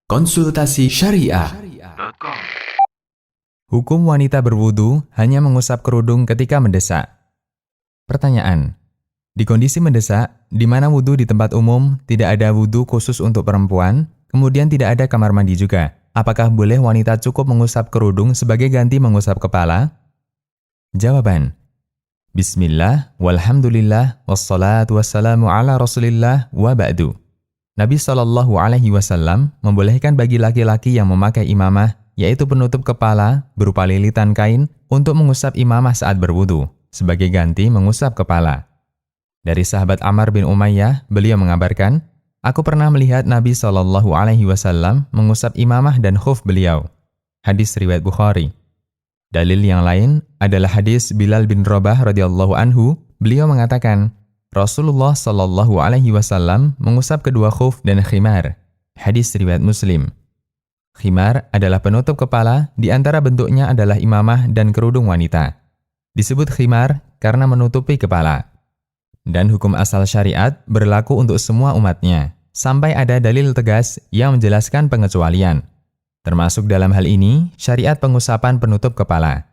Konsultasi Syariah. Hukum wanita berwudu hanya mengusap kerudung ketika mendesak. Pertanyaan: di kondisi mendesak, di mana wudu di tempat umum, tidak ada wudu khusus untuk perempuan, kemudian tidak ada kamar mandi juga, apakah boleh wanita cukup mengusap kerudung sebagai ganti mengusap kepala? Jawaban: Bismillah, walhamdulillah, wassalatu wassalamu ala rasulillah, wa ba'du. Nabi SAW membolehkan bagi laki-laki yang memakai imamah, yaitu penutup kepala berupa lilitan kain, untuk mengusap imamah saat berwudu, sebagai ganti mengusap kepala. Dari sahabat Ammar bin Umayyah, beliau mengabarkan, "Aku pernah melihat Nabi SAW mengusap imamah dan khuf beliau." Hadis riwayat Bukhari. Dalil yang lain adalah hadis Bilal bin Rabah radhiyallahu anhu, beliau mengatakan, Rasulullah SAW mengusap kedua khuf dan khimar. Hadis riwayat Muslim. Khimar adalah penutup kepala, di antara bentuknya adalah imamah dan kerudung wanita. Disebut khimar karena menutupi kepala. Dan hukum asal syariat berlaku untuk semua umatnya, sampai ada dalil tegas yang menjelaskan pengecualian. Termasuk dalam hal ini, syariat pengusapan penutup kepala.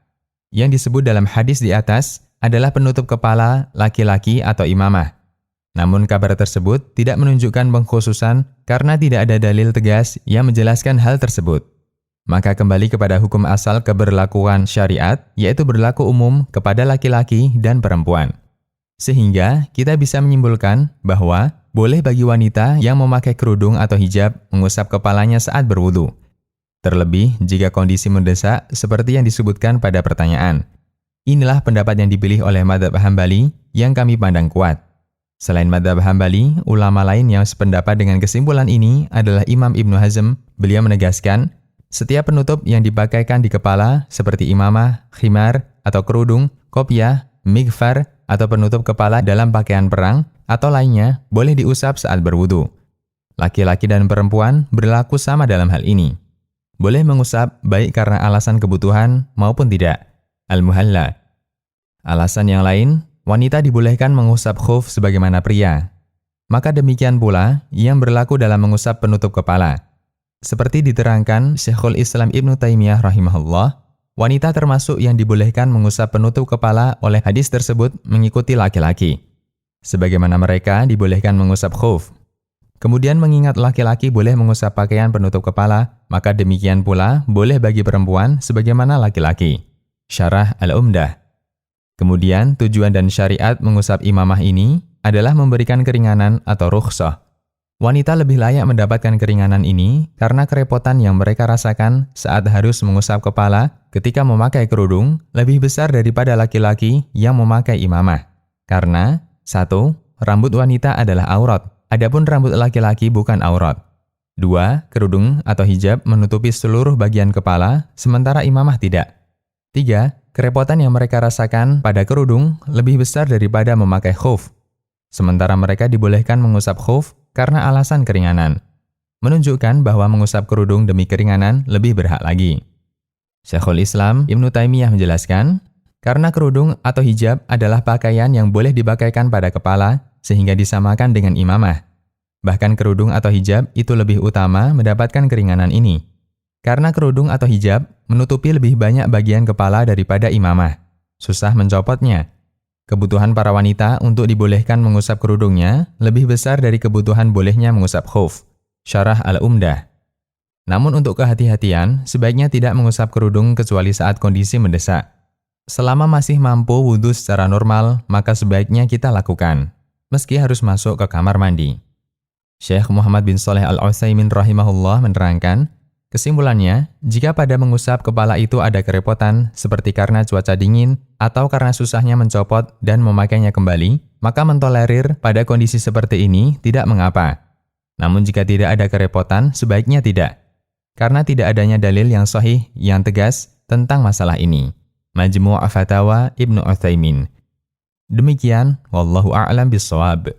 Yang disebut dalam hadis di atas adalah penutup kepala laki-laki atau imamah. Namun kabar tersebut tidak menunjukkan pengkhususan karena tidak ada dalil tegas yang menjelaskan hal tersebut. Maka kembali kepada hukum asal keberlakuan syariat, yaitu berlaku umum kepada laki-laki dan perempuan. Sehingga kita bisa menyimpulkan bahwa boleh bagi wanita yang memakai kerudung atau hijab mengusap kepalanya saat berwudu. Terlebih jika kondisi mendesak seperti yang disebutkan pada pertanyaan. Inilah pendapat yang dipilih oleh Madzhab Hambali yang kami pandang kuat. Selain Madzhab Hambali, ulama lain yang sependapat dengan kesimpulan ini adalah Imam Ibnu Hazm. Beliau menegaskan, setiap penutup yang dipakaikan di kepala seperti imamah, khimar atau kerudung, kopiah, mighfar atau penutup kepala dalam pakaian perang atau lainnya boleh diusap saat berwudu. Laki-laki dan perempuan berlaku sama dalam hal ini. Boleh mengusap baik karena alasan kebutuhan maupun tidak. Al-Muhalla. Alasan yang lain, wanita dibolehkan mengusap khuf sebagaimana pria. Maka demikian pula yang berlaku dalam mengusap penutup kepala. Seperti diterangkan Syekhul Islam Ibnu Taimiyah rahimahullah, wanita termasuk yang dibolehkan mengusap penutup kepala oleh hadis tersebut mengikuti laki-laki. Sebagaimana mereka dibolehkan mengusap khuf. Kemudian mengingat laki-laki boleh mengusap pakaian penutup kepala, maka demikian pula boleh bagi perempuan sebagaimana laki-laki. Syarah Al-Umdah. Kemudian tujuan dan syariat mengusap imamah ini adalah memberikan keringanan atau rukhsah. Wanita lebih layak mendapatkan keringanan ini karena kerepotan yang mereka rasakan saat harus mengusap kepala ketika memakai kerudung lebih besar daripada laki-laki yang memakai imamah. Karena 1. Rambut wanita adalah aurat, adapun rambut laki-laki bukan aurat. 2. Kerudung atau hijab menutupi seluruh bagian kepala, sementara imamah tidak. 3. Kerepotan yang mereka rasakan pada kerudung lebih besar daripada memakai khuf. Sementara mereka dibolehkan mengusap khuf karena alasan keringanan. Menunjukkan bahwa mengusap kerudung demi keringanan lebih berhak lagi. Syekhul Islam Ibnu Taimiyah menjelaskan, karena kerudung atau hijab adalah pakaian yang boleh dipakaikan pada kepala sehingga disamakan dengan imamah. Bahkan kerudung atau hijab itu lebih utama mendapatkan keringanan ini. Karena kerudung atau hijab menutupi lebih banyak bagian kepala daripada imamah. Susah mencopotnya. Kebutuhan para wanita untuk dibolehkan mengusap kerudungnya lebih besar dari kebutuhan bolehnya mengusap khuf. Syarah Al-Umdah. Namun untuk kehati-hatian, sebaiknya tidak mengusap kerudung kecuali saat kondisi mendesak. Selama masih mampu wudu secara normal, maka sebaiknya kita lakukan, meski harus masuk ke kamar mandi. Syekh Muhammad bin Shalih Al-Utsaimin rahimahullah menerangkan, kesimpulannya, jika pada mengusap kepala itu ada kerepotan seperti karena cuaca dingin atau karena susahnya mencopot dan memakainya kembali, maka mentolerir pada kondisi seperti ini tidak mengapa. Namun jika tidak ada kerepotan, sebaiknya tidak. Karena tidak adanya dalil yang sahih yang tegas tentang masalah ini. Majmu' Fatawa Ibnu Utsaimin. Demikian, wallahu a'lam bishawab.